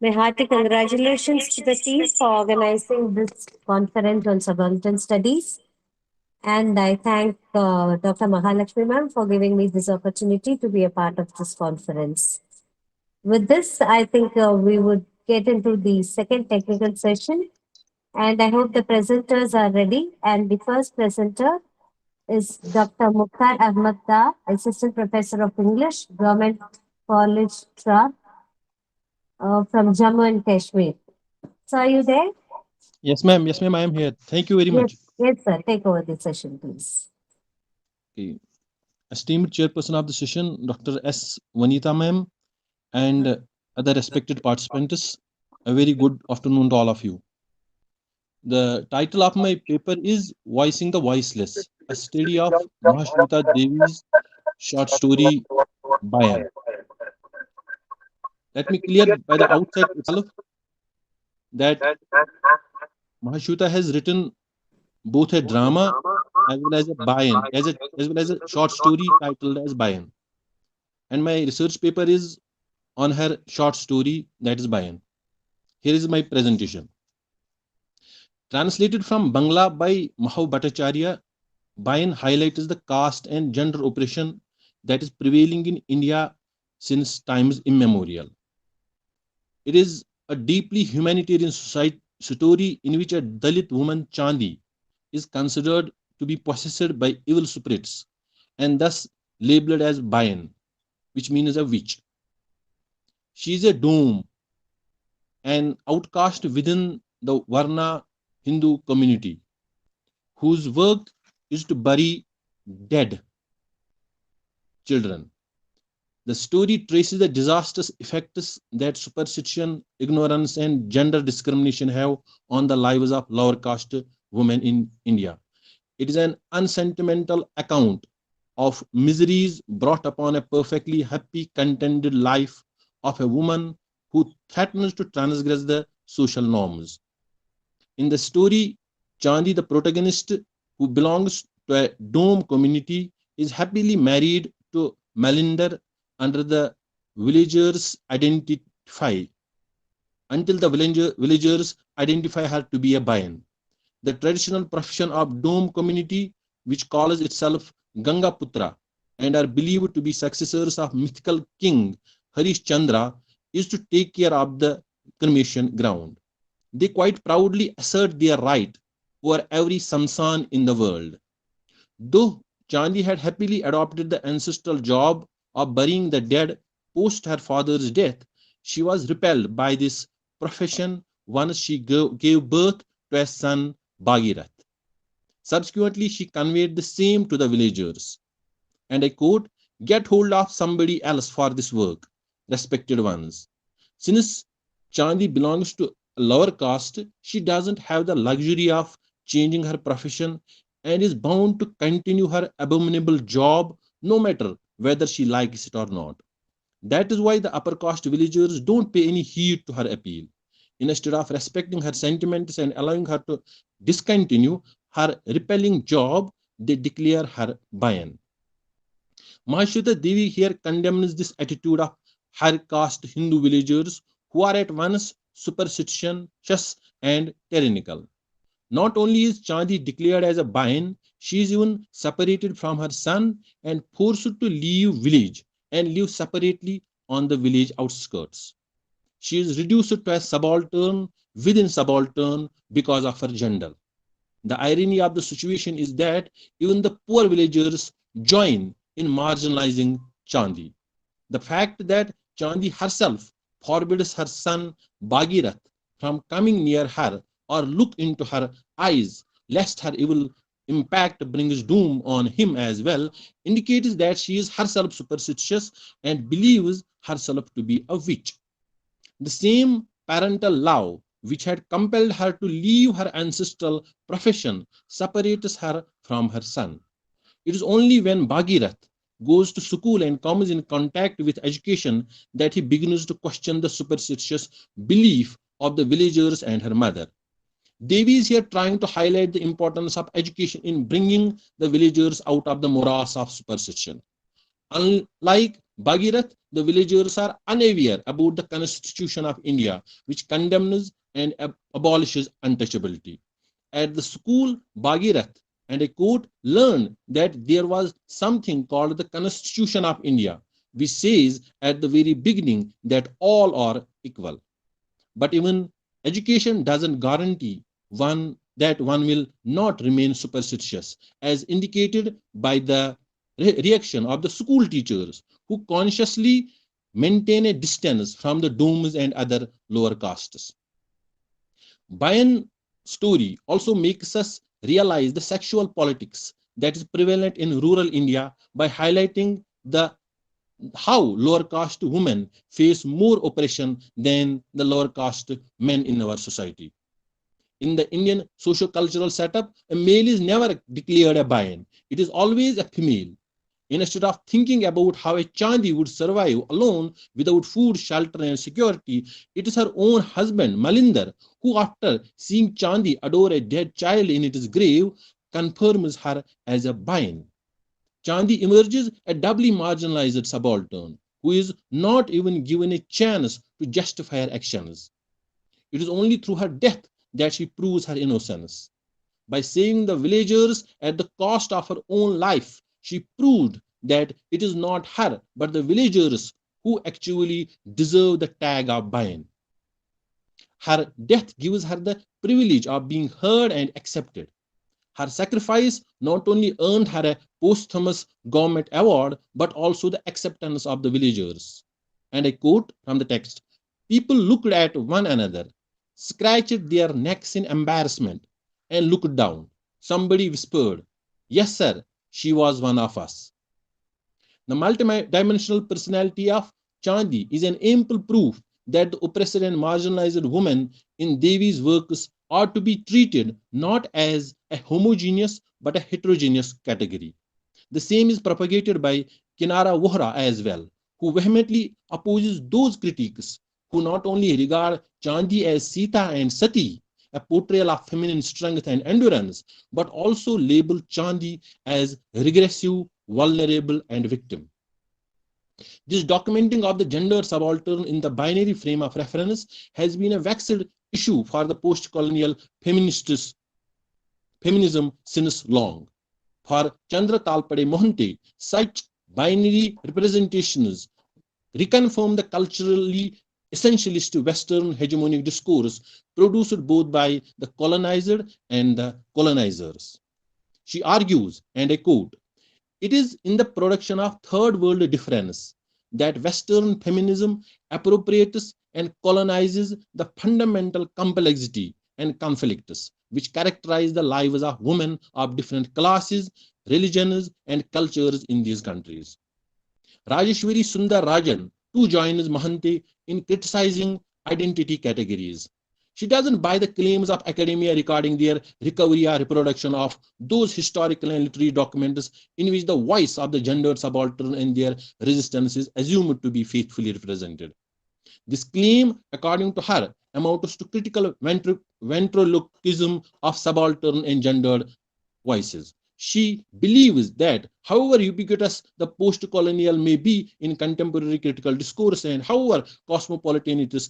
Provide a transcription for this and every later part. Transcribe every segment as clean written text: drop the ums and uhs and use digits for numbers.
My hearty congratulations to the team for organizing this conference on Subaltern Studies. And I thank Dr. Mahalakshmi ma'am for giving me this opportunity to be a part of this conference. With this, I think we would get into the second technical session. And I hope the presenters are ready. And the first presenter is Dr. Mukhtar Ahmad Da, Assistant Professor of English, Government College, Tra, from Jammu and Kashmir. So are you there? Yes, ma'am. Yes, ma'am. I am here. Thank you very Yes, much. yes, sir. Take over the session, please. Okay. Esteemed chairperson of the session, Dr. S. Vanita ma'am, and other respected participants, a very good afternoon to all of you. The title of my paper is Voicing the Voiceless, a study of Mahashweta Devi's short story Bayan. Let me clear by the outset itself that Mahashweta has written both a drama as well as a Bayan, as well as a short story titled as Bayan. And my research paper is on her short story that is Bayan. Here is my presentation. Translated from Bangla by Mahav Bhattacharya, Bayan highlights the caste and gender oppression that is prevailing in India since times immemorial. It is a deeply humanitarian society story in which a Dalit woman Chandi is considered to be possessed by evil spirits and thus labeled as Bayan, which means a witch. She is a doom, an outcast within the Varna Hindu community, whose work is to bury dead children. The story traces the disastrous effects that superstition, ignorance, and gender discrimination have on the lives of lower caste women in India. It is an unsentimental account of miseries brought upon a perfectly happy, contented life of a woman who threatens to transgress the social norms. In the story, Chandi, the protagonist, who belongs to a Dome community, is happily married to Malinder under the villagers identify until the villagers identify her to be a Bayan. The traditional profession of Dome community, which calls itself Ganga Putra and are believed to be successors of mythical king Harish Chandra, is to take care of the cremation ground. They quite proudly assert their right over every samsan in the world. Though Chandi had happily adopted the ancestral job of burying the dead post her father's death, she was repelled by this profession once she gave birth to a son, Bhagirath. Subsequently, she conveyed the same to the villagers. And I quote, "Get hold of somebody else for this work, respected ones." Since Chandi belongs to a lower caste, she doesn't have the luxury of changing her profession and is bound to continue her abominable job no matter whether she likes it or not. That is why the upper caste villagers don't pay any heed to her appeal. Instead of respecting her sentiments and allowing her to discontinue her repelling job, they declare her Bayan. Mahashweta Devi here condemns this attitude of higher caste Hindu villagers who are at once superstitious and tyrannical. Not only is Chandi declared as a Bayan, she is even separated from her son and forced to leave village and live separately on the village outskirts. She is reduced to a subaltern within subaltern because of her gender. The irony of the situation is that even the poor villagers join in marginalizing Chandi. The fact that Chandi herself forbids her son Bhagirath from coming near her or look into her eyes, lest her evil impact brings doom on him as well, indicates that she is herself superstitious and believes herself to be a witch. The same parental love which had compelled her to leave her ancestral profession separates her from her son. It is only when Bhagirath goes to school and comes in contact with education that he begins to question the superstitious belief of the villagers and her mother. Devi is here trying to highlight the importance of education in bringing the villagers out of the morass of superstition. Unlike Bhagirath, the villagers are unaware about the constitution of India, which condemns and abolishes untouchability. At the school, Bhagirath and a quote learned that there was something called the Constitution of India, which says at the very beginning that all are equal. But even education doesn't guarantee one will not remain superstitious, as indicated by the reaction of the school teachers who consciously maintain a distance from the domes and other lower castes. Bayan story also makes us realize the sexual politics that is prevalent in rural India by highlighting the how lower caste women face more oppression than the lower caste men in our society. In the Indian socio-cultural setup, a male is never declared a Bayan. It is always a female. Instead of thinking about how a Chandi would survive alone without food, shelter, and security, it is her own husband, Malinder, who, after seeing Chandi adore a dead child in its grave, confirms her as a Bayan. Chandi emerges a doubly marginalized subaltern who is not even given a chance to justify her actions. It is only through her death that she proves her innocence. By saving the villagers at the cost of her own life, she proved that it is not her but the villagers who actually deserve the tag of Bayan. Her death gives her the privilege of being heard and accepted. Her sacrifice not only earned her a posthumous government award, but also the acceptance of the villagers. And I quote from the text: people looked at one another, scratched their necks in embarrassment, and looked down. Somebody whispered, "Yes, sir, she was one of us." The multidimensional personality of Chandi is an ample proof that the oppressed and marginalized women in Devi's works are to be treated not as a homogeneous but a heterogeneous category. The same is propagated by Kinara Vohra as well, who vehemently opposes those critics who not only regard Chandi as Sita and Sati, a portrayal of feminine strength and endurance, but also label Chandi as regressive, vulnerable, and victim. This documenting of the gender subaltern in the binary frame of reference has been a vexed issue for the post-colonial feminism since long. For Chandra Talpade Mohante, such binary representations reconfirm the culturally essentialist Western hegemonic discourse produced both by the colonized and the colonizers. She argues, and I quote, it is in the production of third world difference that Western feminism appropriates and colonizes the fundamental complexity and conflicts which characterize the lives of women of different classes, religions, and cultures in these countries. Rajeshwari Sundar Rajan too joins Mahante in criticizing identity categories. She doesn't buy the claims of academia regarding their recovery or reproduction of those historical and literary documents in which the voice of the gendered subaltern and their resistance is assumed to be faithfully represented. This claim, according to her, amounts to critical ventriloquism of subaltern and gendered voices. She believes that, however ubiquitous the post-colonial may be in contemporary critical discourse and however cosmopolitanitous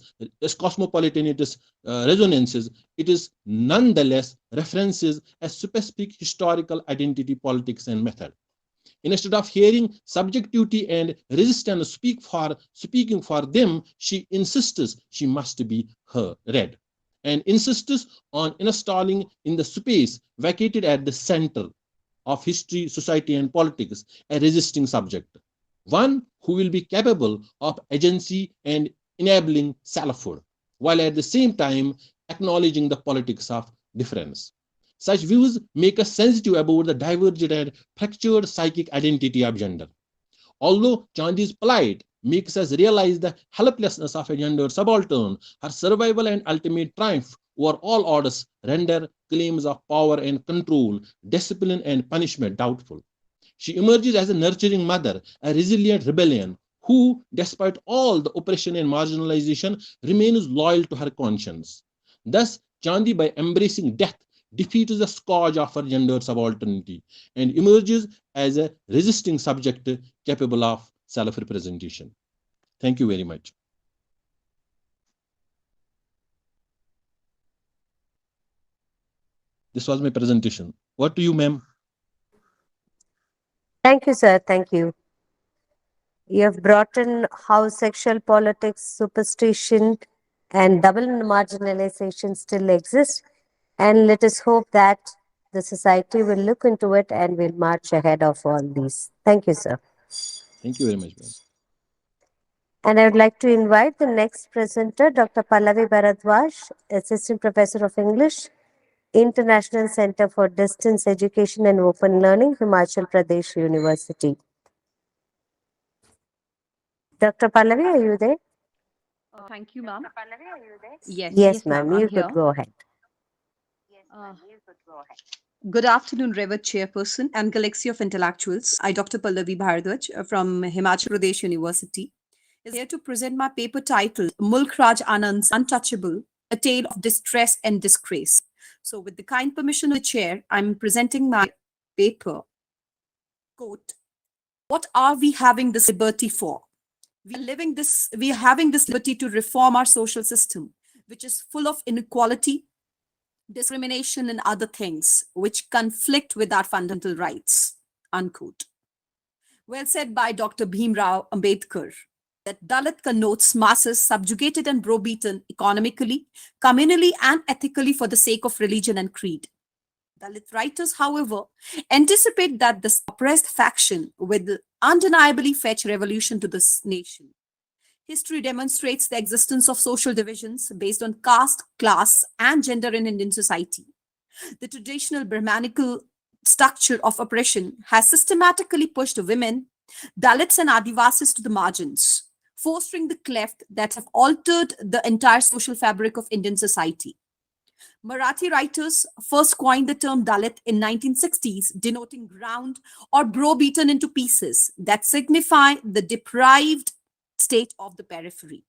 resonances, it is nonetheless references a specific historical identity, politics, and method. Instead of hearing subjectivity and resistance speaking for them, she insists she must be read and insists on installing in the space vacated at the center of history, society, and politics a resisting subject, one who will be capable of agency and enabling selfhood, while at the same time acknowledging the politics of difference. Such views make us sensitive about the divergent and fractured psychic identity of gender. Although Chandi's plight makes us realize the helplessness of a gendered subaltern, her survival and ultimate triumph over all orders render claims of power and control, discipline and punishment doubtful. She emerges as a nurturing mother, a resilient rebellion, who, despite all the oppression and marginalization, remains loyal to her conscience. Thus, Chandi, by embracing death, defeats the scourge of her gendered subalternity and emerges as a resisting subject capable of self-representation. Thank you very much. This was my presentation. What do you, ma'am? Thank you, sir. Thank you. You have brought in how sexual politics, superstition, and double marginalization still exist. And let us hope that the society will look into it and will march ahead of all these. Thank you, sir. Thank you very much, ma'am. And I would like to invite the next presenter, Dr. Pallavi Bharadwaj, Assistant Professor of English, International Center for Distance Education and Open Learning, Himachal Pradesh University. Dr. Pallavi, are you there? Thank you, ma'am. Yes, Ma'am, ma'am. I'm You could here. go ahead. Uh, Good afternoon, Revered Chairperson and Galaxy of Intellectuals. I, Dr. Pallavi Bharadwaj from Himachal Pradesh University, is here to present my paper titled Mulk Raj Anand's Untouchable, A Tale of Distress and Disgrace. So, with the kind permission of the chair, I'm presenting my paper. Quote, what are we having this liberty for? We are having this liberty to reform our social system, which is full of inequality, discrimination, and other things which conflict with our fundamental rights. Unquote. Well said by Dr. Bhimrao Ambedkar that Dalit connotes masses subjugated and browbeaten economically, communally, and ethically for the sake of religion and creed. Dalit writers, however, anticipate that this oppressed faction will undeniably fetch revolution to this nation. History demonstrates the existence of social divisions based on caste, class, and gender in Indian society. The traditional Brahmanical structure of oppression has systematically pushed women, Dalits, and Adivasis to the margins, fostering the cleft that have altered the entire social fabric of Indian society. Marathi writers first coined the term Dalit in 1960s, denoting ground or browbeaten into pieces that signify the deprived state of the periphery.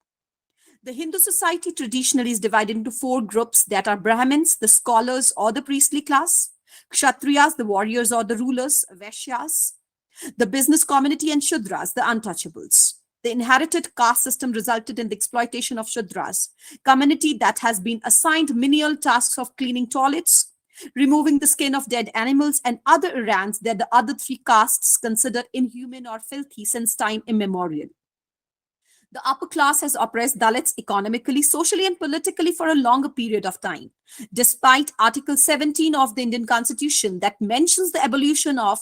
The Hindu society traditionally is divided into four groups that are Brahmins, the scholars or the priestly class, Kshatriyas, the warriors or the rulers, Vaishyas, the business community, and Shudras, the untouchables. The inherited caste system resulted in the exploitation of Shudras, community that has been assigned menial tasks of cleaning toilets, removing the skin of dead animals, and other errands that the other three castes considered inhuman or filthy since time immemorial. The upper class has oppressed Dalits economically, socially, and politically for a longer period of time. Despite Article 17 of the Indian Constitution that mentions the abolition of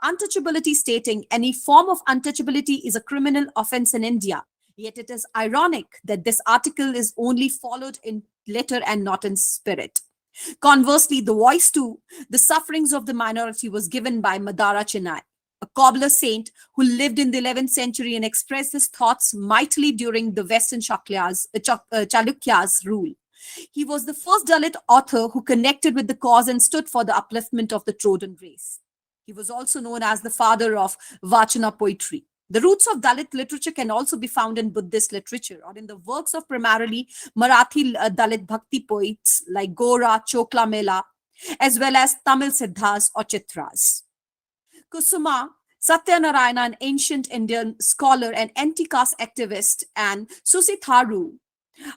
untouchability, stating any form of untouchability is a criminal offense in India. Yet it is ironic that this article is only followed in letter and not in spirit. Conversely, the voice to the sufferings of the minority was given by Madara Chennai, a cobbler saint who lived in the 11th century and expressed his thoughts mightily during the Western Chalukya's rule. He was the first Dalit author who connected with the cause and stood for the upliftment of the Trojan race. He was also known as the father of Vachana poetry. The roots of Dalit literature can also be found in Buddhist literature or in the works of primarily Marathi Dalit Bhakti poets like Gora, Chokla Mela, as well as Tamil Siddhas or Chitras. Kusuma Satyanarayana, an ancient Indian scholar and anti-caste activist, and Susi Tharu,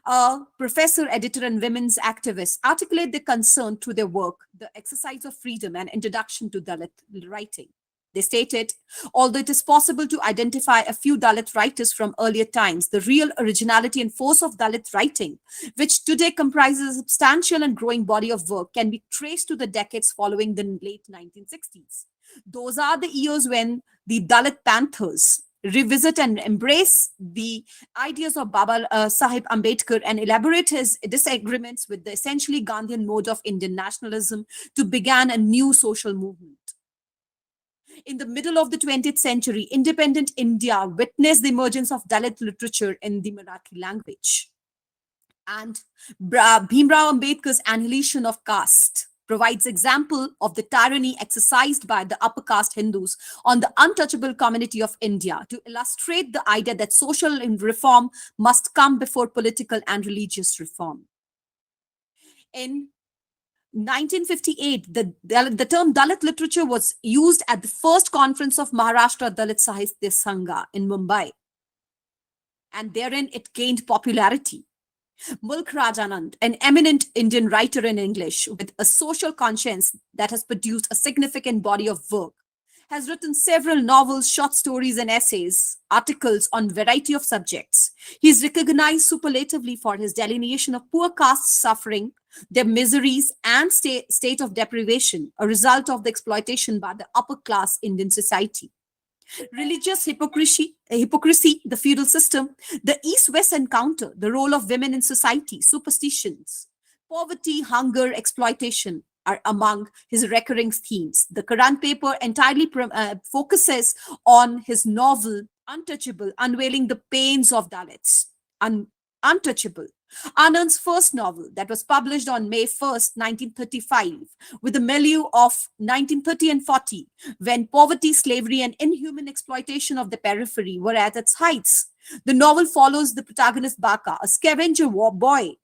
a professor, editor, and women's activist, articulate their concern through their work, The Exercise of Freedom and Introduction to Dalit Writing. They stated, although it is possible to identify a few Dalit writers from earlier times, the real originality and force of Dalit writing, which today comprises a substantial and growing body of work, can be traced to the decades following the late 1960s. Those are the years when the Dalit Panthers revisit and embrace the ideas of Baba Sahib Ambedkar and elaborate his disagreements with the essentially Gandhian mode of Indian nationalism to begin a new social movement. In the middle of the 20th century, independent India witnessed the emergence of Dalit literature in the Marathi language. And Bhimrao Ambedkar's Annihilation of Caste provides example of the tyranny exercised by the upper caste Hindus on the untouchable community of India to illustrate the idea that social reform must come before political and religious reform. In 1958, the term Dalit literature was used at the first conference of Maharashtra Dalit Sahitya Sangha in Mumbai, and therein it gained popularity. Mulk Rajanand, an eminent Indian writer in English with a social conscience that has produced a significant body of work, has written several novels, short stories, and essays, articles on variety of subjects. He is recognized superlatively for his delineation of poor castes' suffering, their miseries, and state of deprivation, a result of the exploitation by the upper class Indian society. Religious hypocrisy, the feudal system, the East-West encounter, the role of women in society, superstitions, poverty, hunger, exploitation are among his recurring themes. The Quran paper entirely focuses on his novel Untouchable, unveiling the pains of Dalits. Untouchable. Anand's first novel that was published on May 1st, 1935, with a milieu of 1930 and 40, when poverty, slavery, and inhuman exploitation of the periphery were at its heights. The novel follows the protagonist Baka, a scavenger boy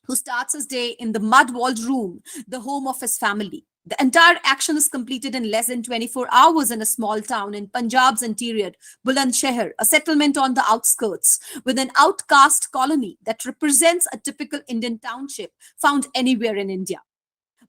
who starts his day in the mud-walled room, the home of his family. The entire action is completed in less than 24 hours in a small town in Punjab's interior, Bulandshahr, a settlement on the outskirts, with an outcast colony that represents a typical Indian township found anywhere in India.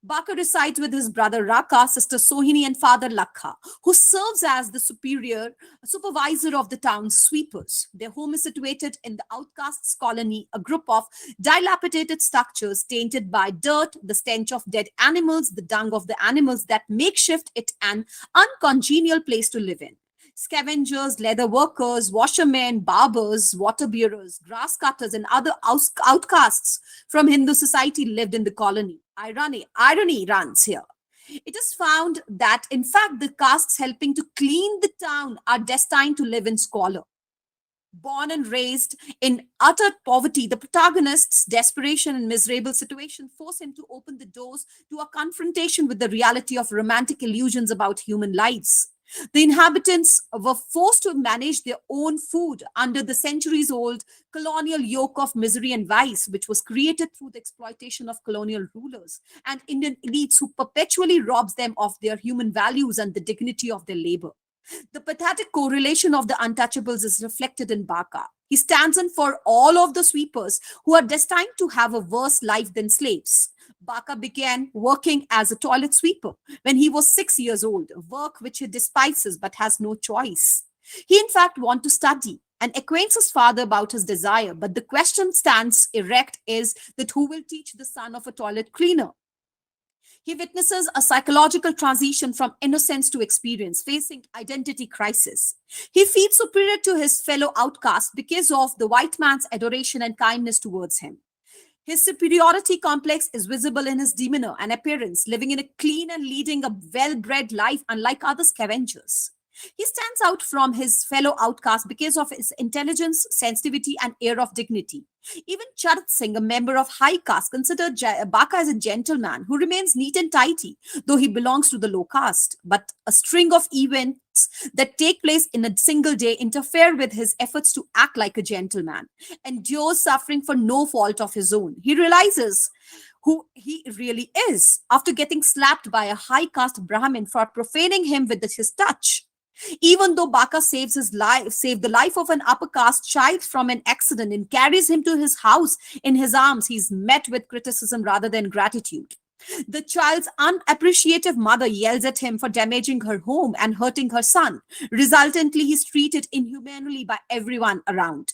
Baka resides with his brother Raka, sister Sohini, and father Lakha, who serves as the supervisor of the town's sweepers. Their home is situated in the outcasts colony, a group of dilapidated structures tainted by dirt, the stench of dead animals, the dung of the animals that makeshift it an uncongenial place to live in. Scavengers, leather workers, washermen, barbers, water bearers, grass cutters, and other outcasts from Hindu society lived in the colony. Irony runs here. It is found that, in fact, the castes helping to clean the town are destined to live in squalor. Born and raised in utter poverty, the protagonist's desperation and miserable situation force him to open the doors to a confrontation with the reality of romantic illusions about human lives. The inhabitants were forced to manage their own food under the centuries-old colonial yoke of misery and vice, which was created through the exploitation of colonial rulers and Indian elites who perpetually robs them of their human values and the dignity of their labor. The pathetic correlation of the untouchables is reflected in Baka. He stands in for all of the sweepers who are destined to have a worse life than slaves. Baka began working as a toilet sweeper when he was 6 years old, work which he despises but has no choice. He in fact wants to study and acquaints his father about his desire, but the question stands erect is that who will teach the son of a toilet cleaner? He witnesses a psychological transition from innocence to experience, facing identity crisis. He feels superior to his fellow outcasts because of the white man's adoration and kindness towards him. His superiority complex is visible in his demeanor and appearance, living in a clean and leading a well-bred life unlike other scavengers. He stands out from his fellow outcasts because of his intelligence, sensitivity, and air of dignity. Even Charat Singh, a member of high caste, considered Baka as a gentleman who remains neat and tidy, though he belongs to the low caste. But a string of events that take place in a single day interfere with his efforts to act like a gentleman, endures suffering for no fault of his own. He realizes who he really is after getting slapped by a high caste Brahmin for profaning him with his touch. Even though Baka saved the life of an upper caste child from an accident and carries him to his house in his arms, he's met with criticism rather than gratitude. The child's unappreciative mother yells at him for damaging her home and hurting her son. Resultantly, he's treated inhumanely by everyone around.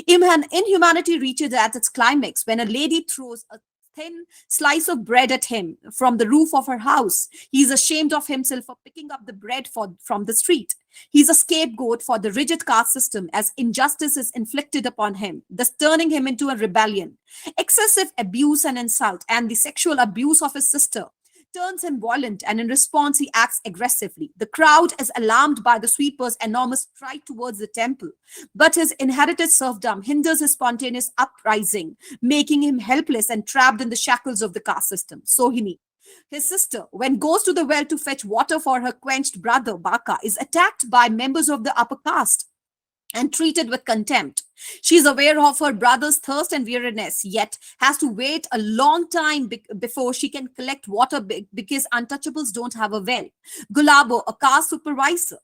Inhumanity reaches at its climax when a lady throws a thin slice of bread at him from the roof of her house. He is ashamed of himself for picking up the bread from the street. He is a scapegoat for the rigid caste system as injustice is inflicted upon him, thus turning him into a rebellion. Excessive abuse and insult and the sexual abuse of his sister turns him violent, and in response he acts aggressively. The crowd is alarmed by the sweeper's enormous stride towards the temple, but his inherited serfdom hinders his spontaneous uprising, making him helpless and trapped in the shackles of the caste system. Sohini, his sister, when goes to the well to fetch water for her quenched brother Baka, is attacked by members of the upper caste. and treated with contempt. She is aware of her brother's thirst and weariness, yet has to wait a long time before she can collect water because untouchables don't have a well. Gulabo, a caste supervisor,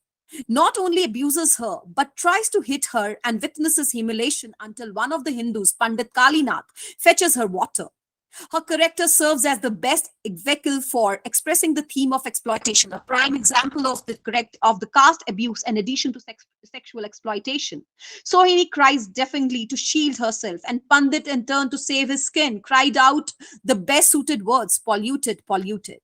not only abuses her but tries to hit her and witnesses humiliation until one of the Hindus, Pandit Kalinath, fetches her water. Her character serves as the best vehicle for expressing the theme of exploitation, a prime example of the caste abuse in addition to sexual exploitation. Sohini cries deafeningly to shield herself, and Pandit, in turn to save his skin, cried out the best suited words: polluted, polluted.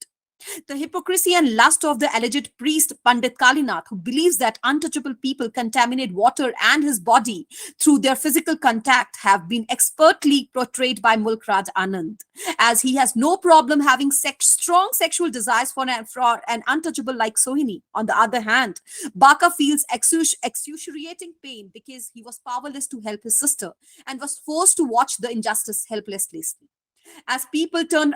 The hypocrisy and lust of the alleged priest Pandit Kalinath, who believes that untouchable people contaminate water and his body through their physical contact, have been expertly portrayed by Mulkraj Anand, as he has no problem having strong sexual desires for an untouchable like Sohini. On the other hand, Baka feels excruciating pain because he was powerless to help his sister and was forced to watch the injustice helplessly. As people turned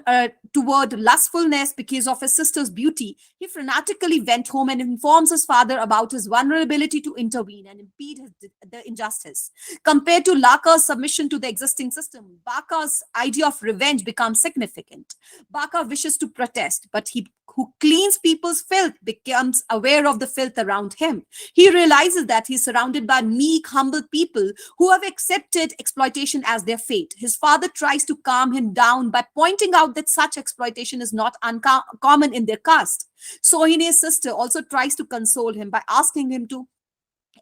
toward lustfulness because of his sister's beauty, he frantically went home and informs his father about his vulnerability to intervene and impede the injustice. Compared to Laka's submission to the existing system, Baka's idea of revenge becomes significant. Baka wishes to protest, but he who cleans people's filth becomes aware of the filth around him. He realizes that he's surrounded by meek, humble people who have accepted exploitation as their fate. His father tries to calm him down by pointing out that such exploitation is not uncommon in their caste. Sohini's sister also tries to console him by asking him to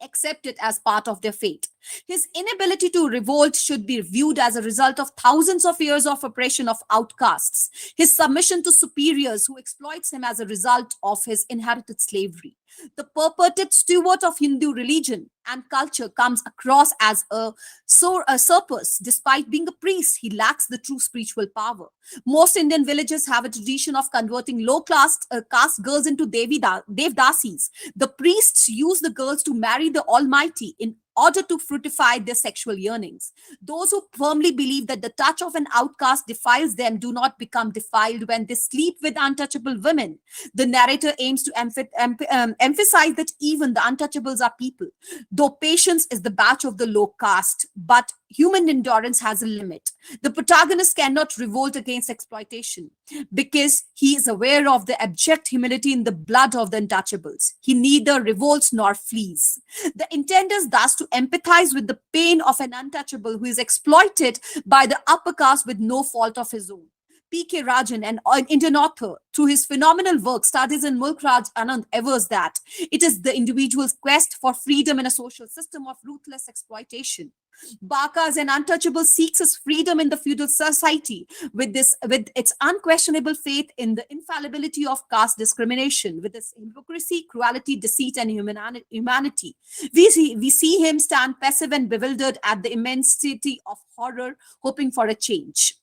accept it as part of their fate. His inability to revolt should be viewed as a result of thousands of years of oppression of outcasts. His submission to superiors who exploits him as a result of his inherited slavery. The purported steward of Hindu religion and culture comes across as a surplus. Despite being a priest, he lacks the true spiritual power. Most Indian villages have a tradition of converting low-class caste girls into devdasis. The priests use the girls to marry the Almighty in order to fructify their sexual yearnings. Those who firmly believe that the touch of an outcast defiles them do not become defiled when they sleep with untouchable women. The narrator aims to emphasize that even the untouchables are people, though patience is the badge of the low caste, but human endurance has a limit. The protagonist cannot revolt against exploitation because he is aware of the abject humility in the blood of the untouchables. He neither revolts nor flees. The intent is thus to empathize with the pain of an untouchable who is exploited by the upper caste with no fault of his own. P.K. Rajan, an Indian author, through his phenomenal work, Studies in Mulkraj Anand, avers that it is the individual's quest for freedom in a social system of ruthless exploitation. Baka, as an untouchable, seeks his freedom in the feudal society with its unquestionable faith in the infallibility of caste discrimination, with its hypocrisy, cruelty, deceit, and humanity. We see him stand passive and bewildered at the immensity of horror, hoping for a change.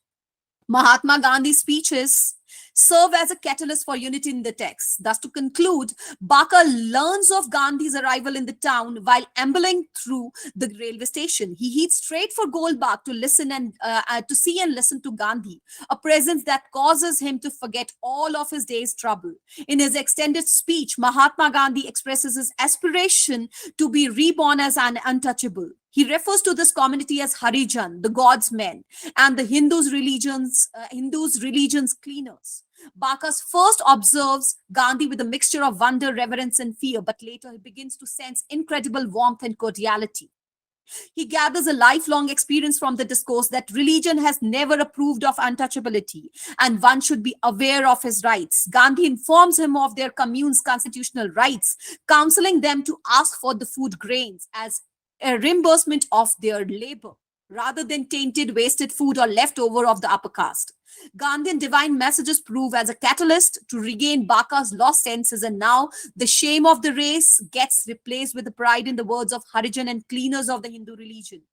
Mahatma Gandhi's speeches serve as a catalyst for unity in the text. Thus, to conclude, Baka learns of Gandhi's arrival in the town while ambling through the railway station. He heads straight for Goldbagh to listen and to see and listen to Gandhi, a presence that causes him to forget all of his day's trouble. In his extended speech, Mahatma Gandhi expresses his aspiration to be reborn as an untouchable. He refers to this community as Harijan, the God's men, and the Hindus' religions cleaners. Baka first observes Gandhi with a mixture of wonder, reverence, and fear, but later he begins to sense incredible warmth and cordiality. He gathers a lifelong experience from the discourse that religion has never approved of untouchability and one should be aware of his rights. Gandhi informs him of their commune's constitutional rights, counseling them to ask for the food grains as a reimbursement of their labor, rather than tainted, wasted food or leftover of the upper caste. Gandhian divine messages prove as a catalyst to regain Baka's lost senses, and now the shame of the race gets replaced with the pride in the words of Harijan and cleaners of the Hindu religion.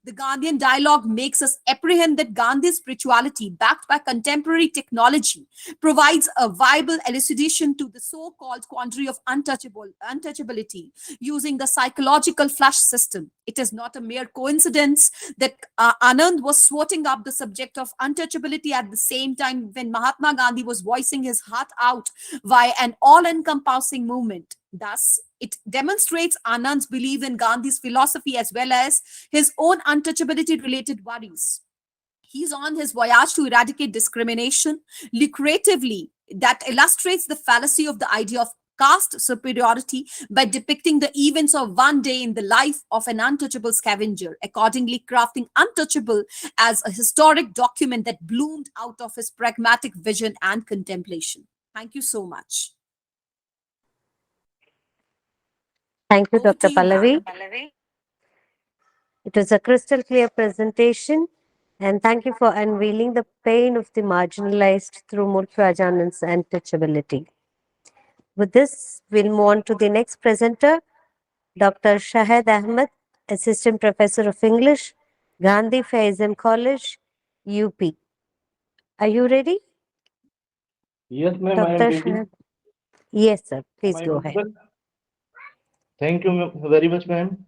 The Gandhian dialogue makes us apprehend that Gandhi's spirituality, backed by contemporary technology, provides a viable elucidation to the so-called quandary of untouchability using the psychological flush system. It is not a mere coincidence that Anand was swatting up the subject of untouchability at the same time when Mahatma Gandhi was voicing his heart out via an all-encompassing movement. Thus, it demonstrates Anand's belief in Gandhi's philosophy as well as his own untouchability related worries. He's on his voyage to eradicate discrimination lucratively that illustrates the fallacy of the idea of caste superiority by depicting the events of one day in the life of an untouchable scavenger, accordingly crafting Untouchable as a historic document that bloomed out of his pragmatic vision and contemplation. Thank you so much. Thank you, Over Dr. to you, Pallavi. ma'am. It was a crystal clear presentation, and thank you for unveiling the pain of the marginalized through Murthy and teachability. With this, we'll move on to the next presenter, Dr. Shahid Ahmed, Assistant Professor of English, Gandhi Faisal College, UP. Are you ready, Yes, ma'am, I am Dr. ready. Shahid? Yes, sir. Am Please I go ahead. audible? Thank you very much, ma'am.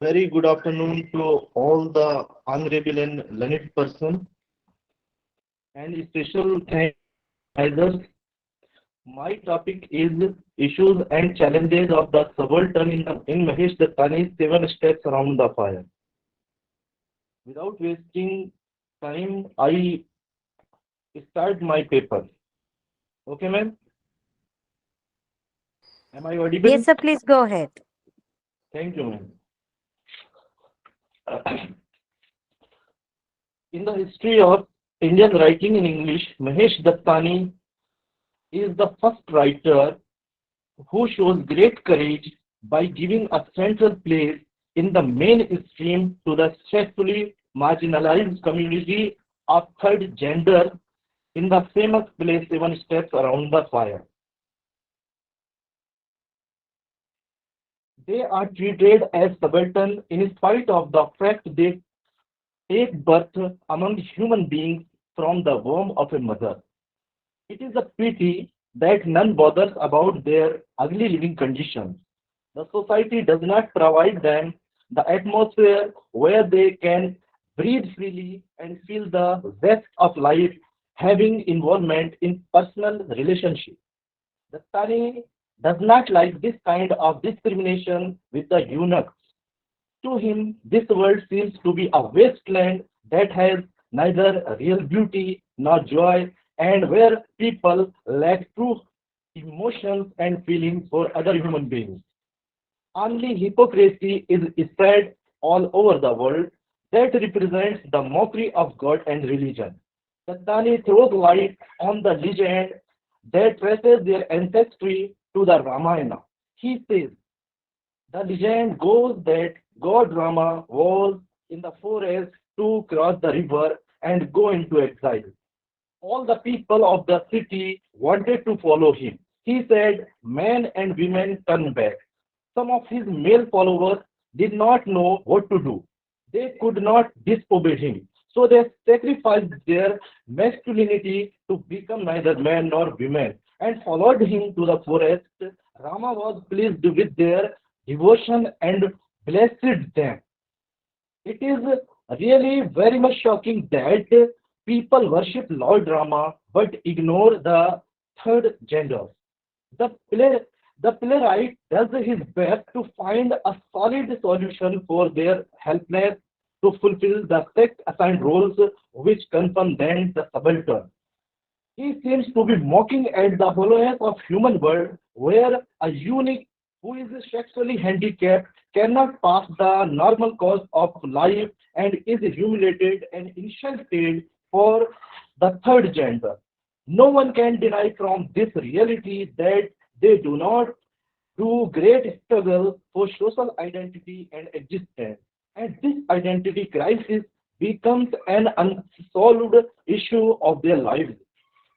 Very good afternoon to all the honorable and learned person, and special thanks to others. My topic is issues and challenges of the subaltern in Mahesh Dattani's 7 steps around the fire. Without wasting time, I start my paper. Okay, ma'am? Am I audible? Yes, sir. Please go ahead. Thank you, ma'am. In the history of Indian writing in English, Mahesh Dattani is the first writer who shows great courage by giving a central place in the mainstream to the sexually marginalized community of third gender in the famous play 7 Steps Around the Fire. They are treated as subaltern in spite of the fact they take birth among human beings from the womb of a mother. It is a pity that none bothers about their ugly living conditions. The society does not provide them the atmosphere where they can breathe freely and feel the zest of life, having involvement in personal relationships. The Tani does not like this kind of discrimination with the eunuchs. To him, this world seems to be a wasteland that has neither real beauty nor joy, and where people lack true emotions and feelings for other human beings. Only hypocrisy is spread all over the world that represents the mockery of God and religion. Sattani throws light on the legend that traces their ancestry to the Ramayana. He says, the legend goes that god Rama was in the forest to cross the river and go into exile. All the people of the city wanted to follow him. He said, men and women turn back. Some of his male followers did not know what to do. They could not disobey him. So they sacrificed their masculinity to become neither man nor women and followed him to the forest. Rama was pleased with their devotion and blessed them. It is really very much shocking that people worship Lord Rama but ignore the third gender. The, play, the playwright does his best to find a solid solution for their helplessness to fulfill the sex assigned roles which confirm them the subaltern. He seems to be mocking at the hollowness of human world where a eunuch who is sexually handicapped cannot pass the normal course of life and is humiliated and insulted for the third gender. No one can deny from this reality that they do not do great struggle for social identity and existence. And this identity crisis becomes an unsolved issue of their lives.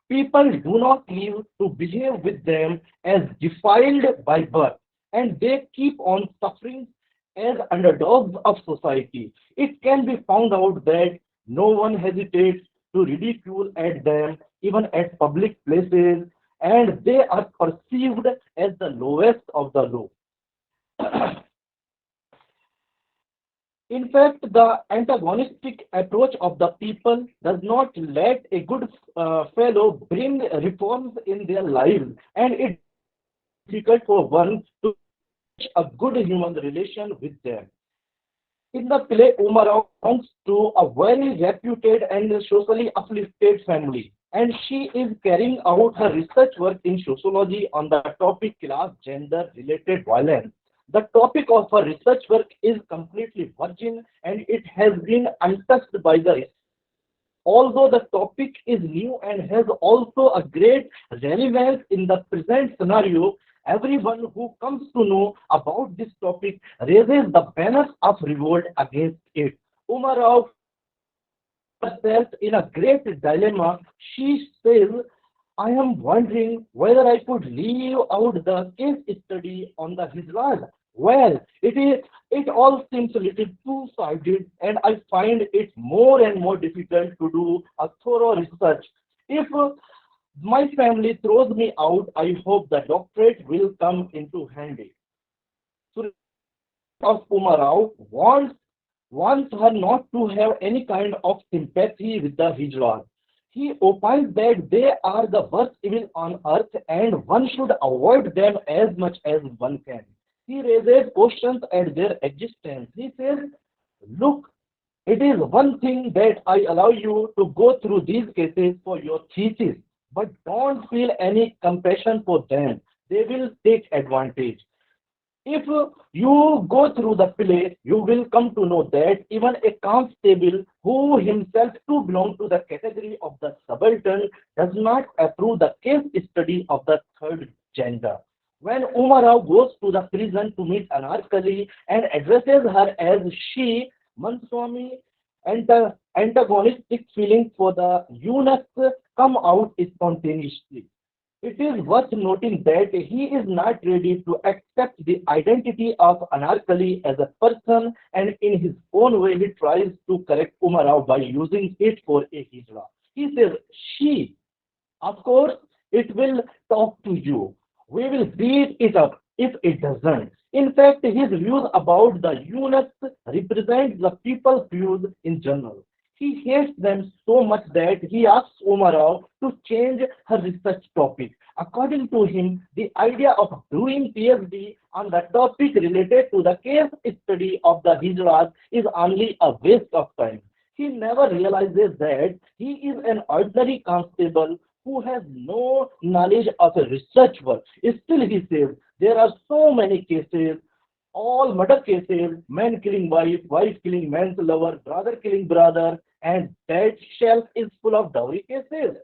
People do not live to behave with them as defiled by birth, and they keep on suffering as underdogs of society. It can be found out that no one hesitates to ridicule at them, even at public places, and they are perceived as the lowest of the low. In fact, the antagonistic approach of the people does not let a good fellow bring reforms in their lives, and it's difficult for one to a good human relation with them. In the play, Umarov belongs to a very reputed and socially uplifted family, and she is carrying out her research work in sociology on the topic class, gender related violence. The topic of her research work is completely virgin and it has been untouched by the. Although the topic is new and has also a great relevance in the present scenario, everyone who comes to know about this topic raises the banners of revolt against it. Umarov herself in a great dilemma. She says, I am wondering whether I could leave out the case study on the Hijraz. Well, it all seems a little two-sided, and I find it more and more difficult to do a thorough research. If my family throws me out, I hope the doctorate will come into handy. So of Umarov wants her not to have any kind of sympathy with the Hijras. He opines that they are the worst evil on earth and one should avoid them as much as one can. He raises questions at their existence. He says, look, it is one thing that I allow you to go through these cases for your thesis, but don't feel any compassion for them. They will take advantage. If you go through the play, you will come to know that even a constable who himself too belongs to the category of the subaltern does not approve the case study of the third gender. When Umarov goes to the prison to meet Anarkali and addresses her as she, Manswami, antagonistic feelings for the eunuchs come out spontaneously. It is worth noting that he is not ready to accept the identity of Anarkali as a person, and in his own way, he tries to correct Umarov by using it for a hijra. He says, she, of course, it will talk to you. We will beat it up if it doesn't. In fact, his views about the eunuchs represent the people's views in general. He hates them so much that he asks Umarov to change her research topic. According to him, the idea of doing PhD on the topic related to the case study of the Hijras is only a waste of time. He never realizes that he is an ordinary constable who has no knowledge of a research work. Still, he says, there are so many cases, all murder cases, man killing wife, wife killing man's lover, brother killing brother, and that shelf is full of dowry cases.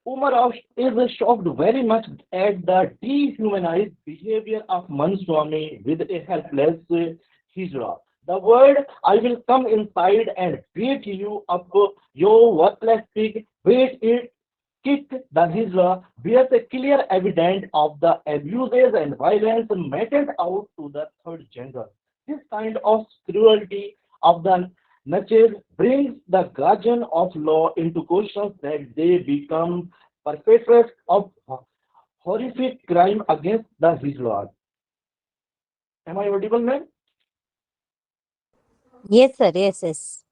Umarov is shocked very much at the dehumanized behavior of Manswami with a helpless Hijra. The word, I will come inside and beat you up, you worthless pig, beat it, kick the Hijra, bears a clear evidence of the abuses and violence meted out to the third gender. This kind of cruelty of the nature brings the guardian of law into questions that they become perpetrators of horrific crime against the his law. Am I audible, ma'am? Yes, sir. Yes, yes.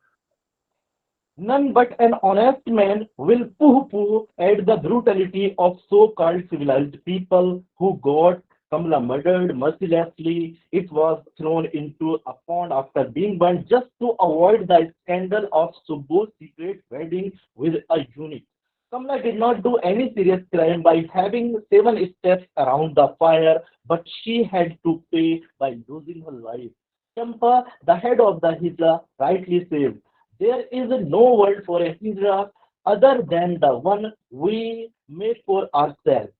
None but an honest man will pooh-pooh at the brutality of so-called civilized people who got Kamala murdered mercilessly. It was thrown into a pond after being burned just to avoid the scandal of Subbu's secret wedding with a eunuch. Kamala did not do any serious crime by having 7 steps around the fire, but she had to pay by losing her life. Champa, the head of the Hijra, rightly says, there is no world for a Hijra other than the one we make for ourselves.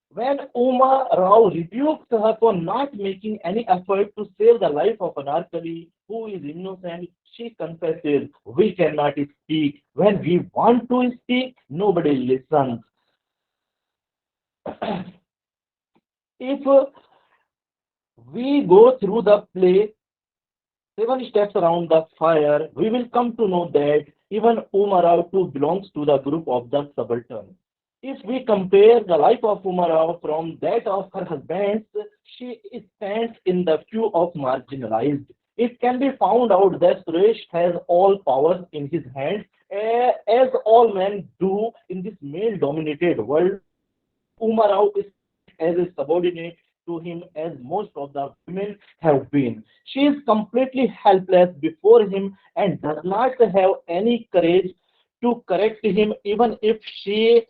When Uma Rao rebukes her for not making any effort to save the life of Anarkali, who is innocent, she confesses, we cannot speak. When we want to speak, nobody listens. If we go through the play 7 steps around the fire, we will come to know that even Umarao too belongs to the group of the subaltern. If we compare the life of Umara from that of her husbands, she stands in the queue of marginalized. It can be found out that Suresh has all powers in his hands, as all men do in this male-dominated world. Umarao is as a subordinate to him as most of the women have been. She is completely helpless before him and does not have any courage to correct him even if he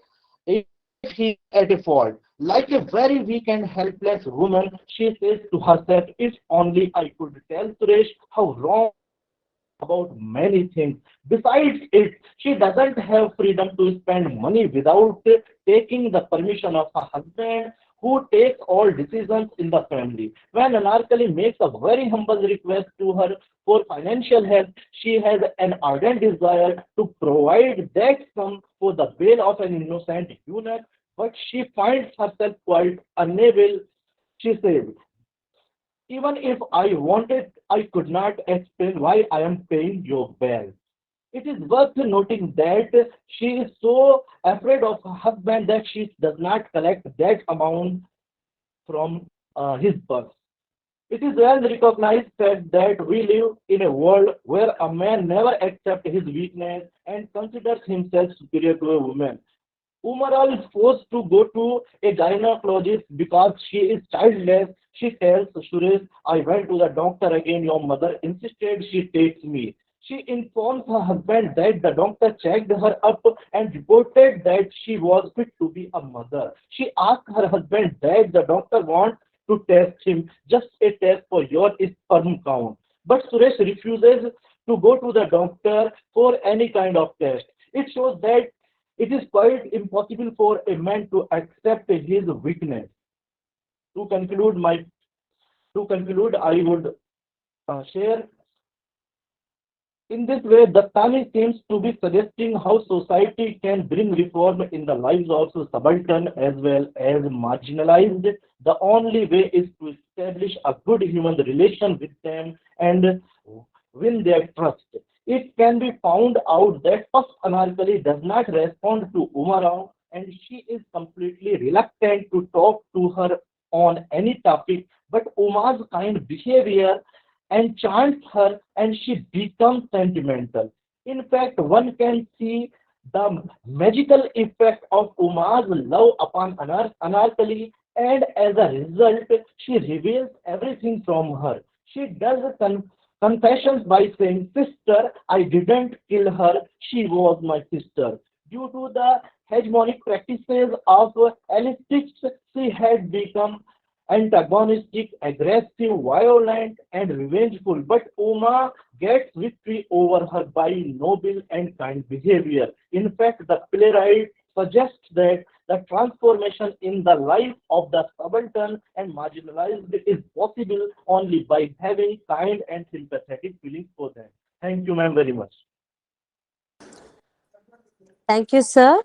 is at a fault. Like a very weak and helpless woman, she says to herself, if only I could tell Suresh how wrong about many things. Besides it, she doesn't have freedom to spend money without taking the permission of her husband, who takes all decisions in the family. When Anarkali makes a very humble request to her for financial help, she has an ardent desire to provide that sum for the bail of an innocent eunuch, but she finds herself quite unable. She says, even if I wanted, I could not explain why I am paying your bail. It is worth noting that she is so afraid of her husband that she does not collect that amount from his purse. It is well recognized that we live in a world where a man never accepts his weakness and considers himself superior to a woman. Umaral is forced to go to a gynecologist because she is childless. She tells Suresh, I went to the doctor again. Your mother insisted she takes me. She informs her husband that the doctor checked her up and reported that she was fit to be a mother. She asked her husband that the doctor wants to test him, just a test for your sperm count. But Suresh refuses to go to the doctor for any kind of test. It shows that it is quite impossible for a man to accept his weakness. To conclude, I would share in this way, the Tani seems to be suggesting how society can bring reform in the lives of subaltern as well as marginalized. The only way is to establish a good human relation with them and win their trust. It can be found out that first Anarkali does not respond to Umarao and she is completely reluctant to talk to her on any topic, but Umar's kind behavior enchants her and she becomes sentimental. In fact, one can see the magical effect of Umar's love upon Anarkali, and as a result, she reveals everything from her. She does confessions by saying, Sister, I didn't kill her, she was my sister. Due to the hegemonic practices of Elistics, she had become antagonistic, aggressive, violent, and revengeful. But Uma gets victory over her by noble and kind behavior. In fact, the playwright suggests that the transformation in the life of the subaltern and marginalized is possible only by having kind and sympathetic feelings for them. Thank you, ma'am, very much. Thank you, sir.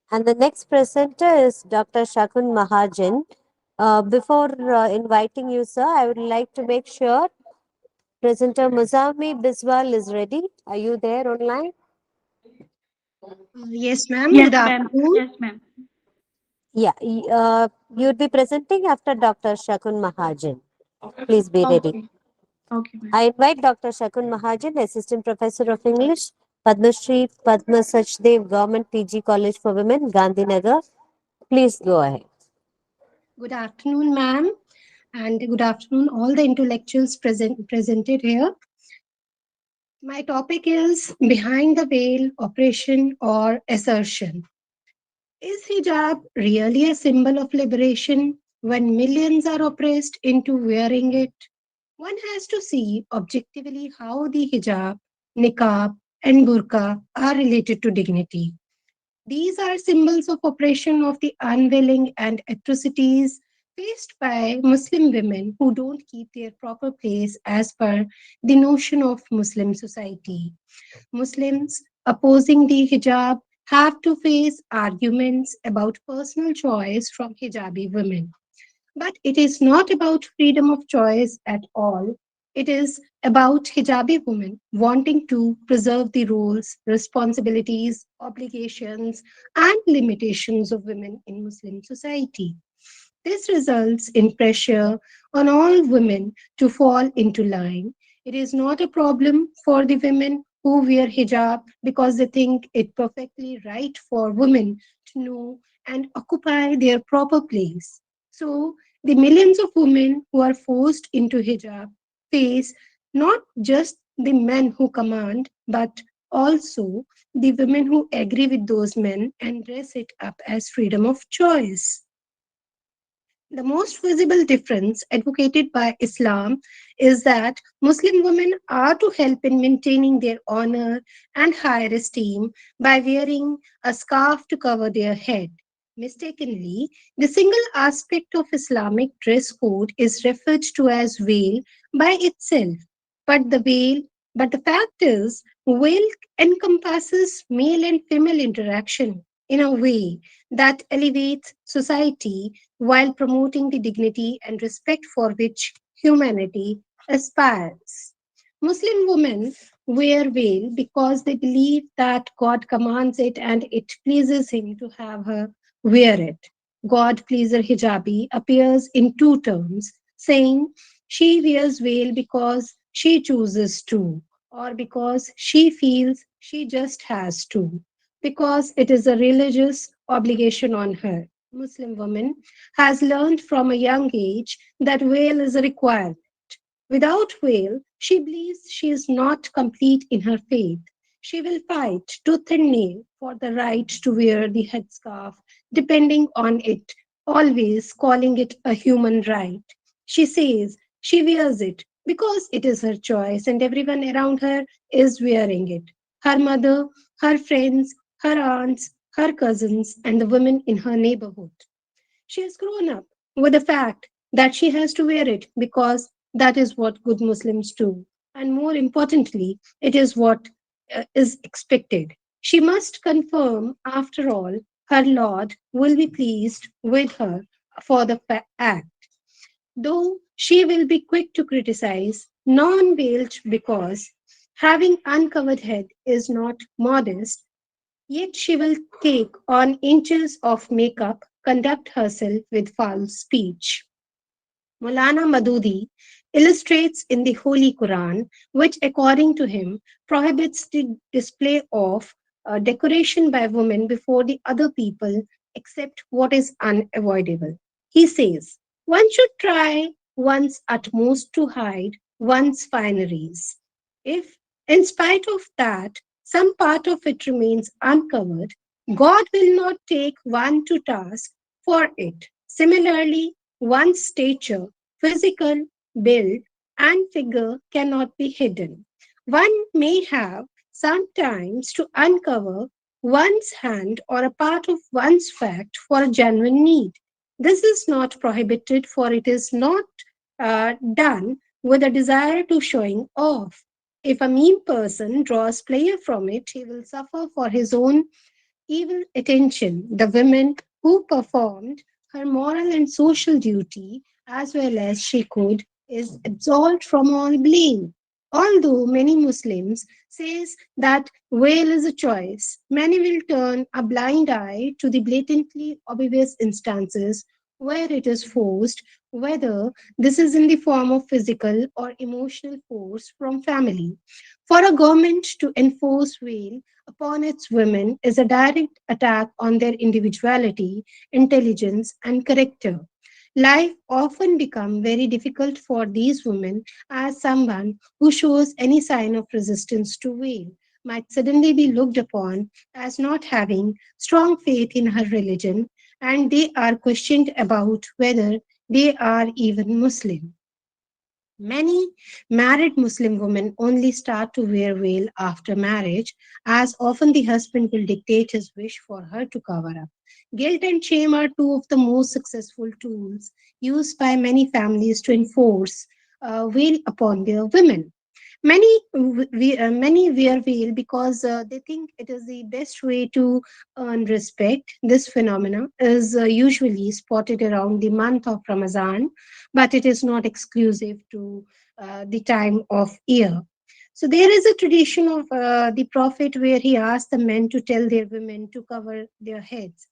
And the next presenter is Dr. Shakun Mahajan. Before inviting you, sir, I would like to make sure presenter Muzami Biswal is ready. Are you there online? Yes, ma'am. Yes, Good ma'am. afternoon. Yes, ma'am. Yeah, you'd be presenting after Dr. Shakun Mahajan. Please be ready. Okay. Okay, ma'am. I invite Dr. Shakun Mahajan, Assistant Professor of English, Padma Shri Padma Sachdev Government PG College for Women, Gandhinagar. Please go ahead. Good afternoon, ma'am. And good afternoon, all the intellectuals presented here. My topic is Behind the Veil, Oppression or Assertion. Is hijab really a symbol of liberation when millions are oppressed into wearing it? One has to see objectively how the hijab, niqab, and burqa are related to dignity. These are symbols of oppression of the unwilling and atrocities faced by Muslim women who don't keep their proper place as per the notion of Muslim society. Muslims opposing the hijab have to face arguments about personal choice from hijabi women. But it is not about freedom of choice at all. It is about hijabi women wanting to preserve the roles, responsibilities, obligations, and limitations of women in Muslim society. This results in pressure on all women to fall into line. It is not a problem for the women who wear hijab because they think it perfectly right for women to know and occupy their proper place. So, the millions of women who are forced into hijab face not just the men who command, but also the women who agree with those men and dress it up as freedom of choice. The most visible difference advocated by Islam is that Muslim women are to help in maintaining their honor and higher esteem by wearing a scarf to cover their head. Mistakenly, the single aspect of Islamic dress code is referred to as veil by itself. But the veil, but the fact is, veil encompasses male and female interaction in a way that elevates society while promoting the dignity and respect for which humanity aspires. Muslim women wear veil because they believe that God commands it and it pleases Him to have her wear it. God pleaser hijabi appears in two terms, saying she wears veil because she chooses to, or because she feels she just has to, because it is a religious obligation on her. Muslim woman has learned from a young age that veil is a requirement. Without veil, she believes she is not complete in her faith. She will fight tooth and nail for the right to wear the headscarf, depending on it, always calling it a human right. She says she wears it because it is her choice and everyone around her is wearing it. Her mother, her friends, her aunts, her cousins, and the women in her neighborhood. She has grown up with the fact that she has to wear it because that is what good Muslims do. And more importantly, it is what is expected. She must confirm, after all, her Lord will be pleased with her for the act. Though she will be quick to criticize non veiled because having uncovered head is not modest, yet she will take on inches of makeup, conduct herself with foul speech. Maulana Madudi illustrates in the Holy Quran, which, according to him, prohibits the display of decoration by women before the other people except what is unavoidable. He says, one should try one's utmost to hide one's fineries. If, in spite of that, some part of it remains uncovered, God will not take one to task for it. Similarly, one's stature, physical build, and figure cannot be hidden. One may have sometimes to uncover one's hand or a part of one's fact for a genuine need. This is not prohibited, for it is not done with a desire to showing off. If a mean person draws pleasure from it, he will suffer for his own evil attention. The women who performed her moral and social duty as well as she could is absolved from all blame. Although many Muslims says that veil is a choice, many will turn a blind eye to the blatantly obvious instances where it is forced, whether this is in the form of physical or emotional force from family. For a government to enforce veil upon its women is a direct attack on their individuality, intelligence, and character. Life often becomes very difficult for these women as someone who shows any sign of resistance to veil might suddenly be looked upon as not having strong faith in her religion, and they are questioned about whether they are even Muslim. Many married Muslim women only start to wear veil after marriage, as often the husband will dictate his wish for her to cover up. Guilt and shame are two of the most successful tools used by many families to enforce veil upon their women. Many wear veil because they think it is the best way to earn respect. This phenomena is usually spotted around the month of Ramadan, but it is not exclusive to the time of year. So there is a tradition of the Prophet where he asked the men to tell their women to cover their heads.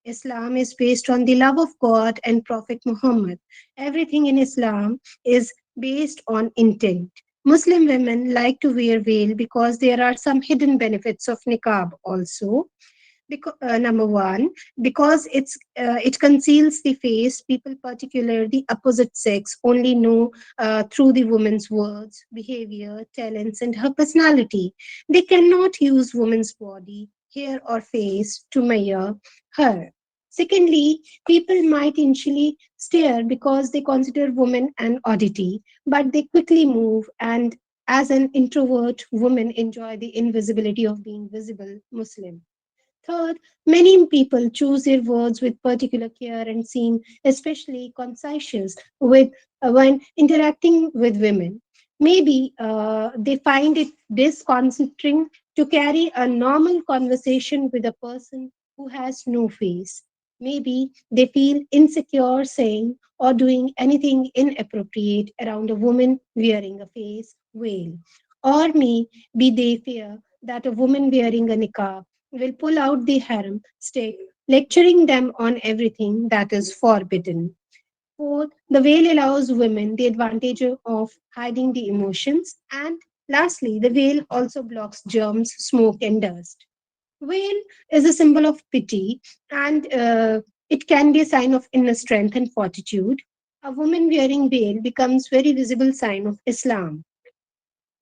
Islam is based on the love of God and Prophet Muhammad. Everything in Islam is based on intent. Muslim women like to wear veil because there are some hidden benefits of niqab also. Because, number one, because it conceals the face. People, particularly the opposite sex, only know through the woman's words, behavior, talents, and her personality. They cannot use woman's body, hair, or face to measure her. Secondly, people might initially stare because they consider woman an oddity, but they quickly move and as an introvert, women enjoy the invisibility of being visible Muslim. Third, many people choose their words with particular care and seem especially conscientious when interacting with women. Maybe they find it disconcerting to carry a normal conversation with a person who has no face. Maybe they feel insecure saying or doing anything inappropriate around a woman wearing a face veil. Or maybe they fear that a woman wearing a niqab will pull out the harem stick, lecturing them on everything that is forbidden. Fourth, the veil allows women the advantage of hiding the emotions. And lastly, the veil also blocks germs, smoke, and dust. Veil is a symbol of pity, and it can be a sign of inner strength and fortitude. A woman wearing veil becomes very visible sign of Islam.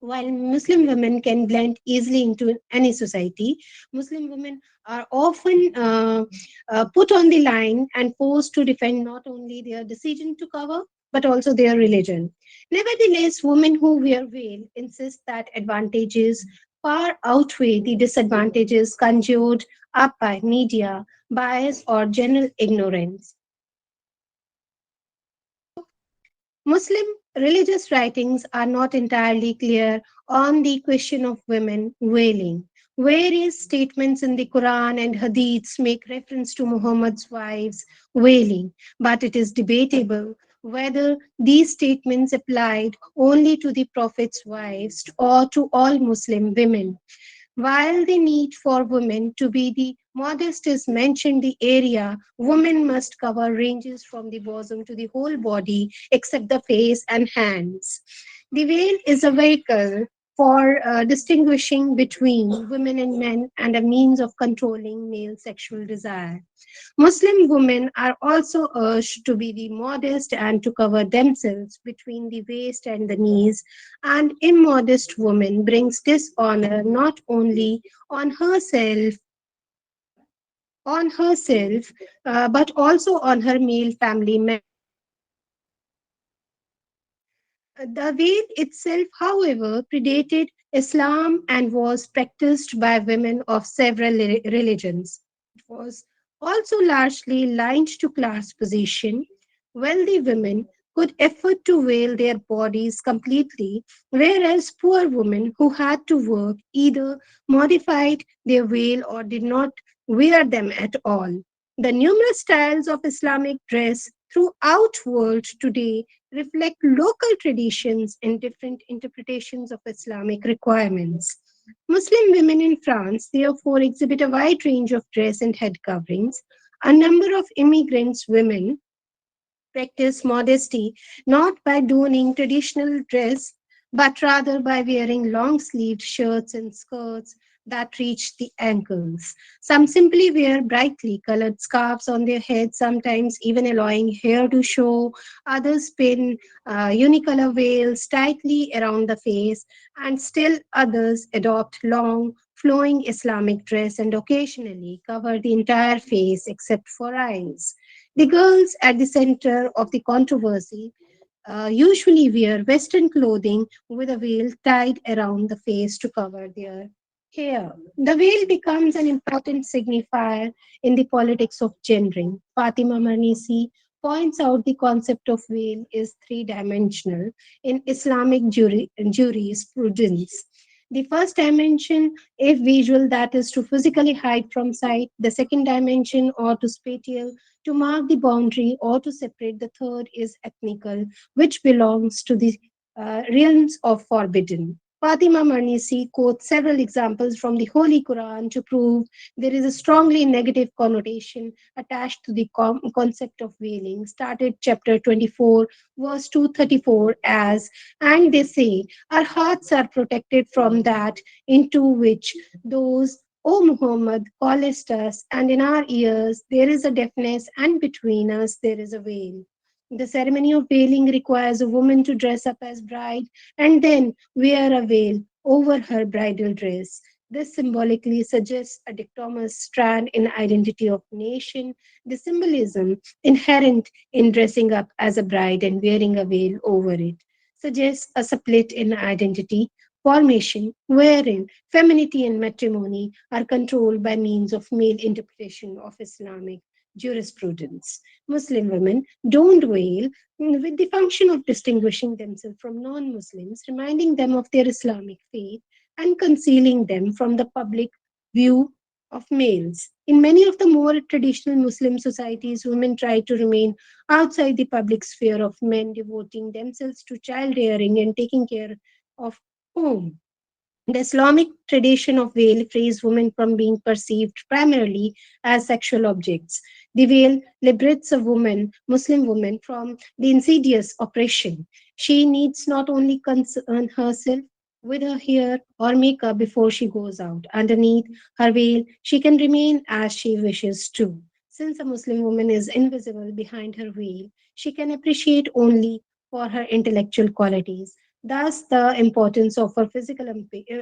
While Muslim women can blend easily into any society, Muslim women are often put on the line and forced to defend not only their decision to cover but also their religion. Nevertheless, women who wear veil insist that advantages far outweigh the disadvantages conjured up by media, bias, or general ignorance. Muslim religious writings are not entirely clear on the question of women wailing. Various statements in the Quran and Hadiths make reference to Muhammad's wives wailing, but it is debatable whether these statements applied only to the Prophet's wives or to all Muslim women. While the need for women to be the modest is mentioned, the area women must cover ranges from the bosom to the whole body except the face and hands. The veil is a vehicle for distinguishing between women and men and a means of controlling male sexual desire. Muslim women are also urged to be the modest and to cover themselves between the waist and the knees. And immodest woman brings dishonor not only on herself but also on her male family members. The veil itself, however, predated Islam and was practiced by women of several religions. It was also largely linked to class position. Wealthy women could afford to veil their bodies completely, whereas poor women who had to work either modified their veil or did not wear them at all. The numerous styles of Islamic dress throughout world today reflect local traditions and different interpretations of Islamic requirements. Muslim women in France therefore exhibit a wide range of dress and head coverings. A number of immigrants women practice modesty not by donning traditional dress, but rather by wearing long sleeved shirts and skirts that reach the ankles. Some simply wear brightly colored scarves on their heads, sometimes even allowing hair to show. Others pin unicolor veils tightly around the face, and still others adopt long, flowing Islamic dress and occasionally cover the entire face except for eyes. The girls at the center of the controversy usually wear Western clothing with a veil tied around the face to cover their hair. The veil becomes an important signifier in the politics of gendering. Fatima Marnisi points out the concept of veil is three-dimensional in Islamic jurisprudence. The first dimension, if visual, that is to physically hide from sight. The second dimension, or to spatial, to mark the boundary or to separate. The third is ethnical, which belongs to the realms of forbidden. Fatima Marnisi quotes several examples from the Holy Quran to prove there is a strongly negative connotation attached to the concept of veiling. Started chapter 24, verse 234 as, and they say, our hearts are protected from that into which those, O Muhammad, callest us, and in our ears there is a deafness, and between us there is a veil. The ceremony of veiling requires a woman to dress up as bride and then wear a veil over her bridal dress. This symbolically suggests a dichotomous strand in identity of nation, the symbolism inherent in dressing up as a bride and wearing a veil over it suggests a split in identity formation wherein femininity and matrimony are controlled by means of male interpretation of Islamic jurisprudence. Muslim women don't veil with the function of distinguishing themselves from non Muslims, reminding them of their Islamic faith, and concealing them from the public view of males. In many of the more traditional Muslim societies, women try to remain outside the public sphere of men, devoting themselves to child rearing and taking care of home. The Islamic tradition of veil frees women from being perceived primarily as sexual objects. The veil liberates a woman, Muslim woman, from the insidious oppression. She needs not only concern herself with her hair or makeup before she goes out. Underneath her veil, she can remain as she wishes to. Since a Muslim woman is invisible behind her veil, she can appreciate only for her intellectual qualities. Thus, the importance of her physical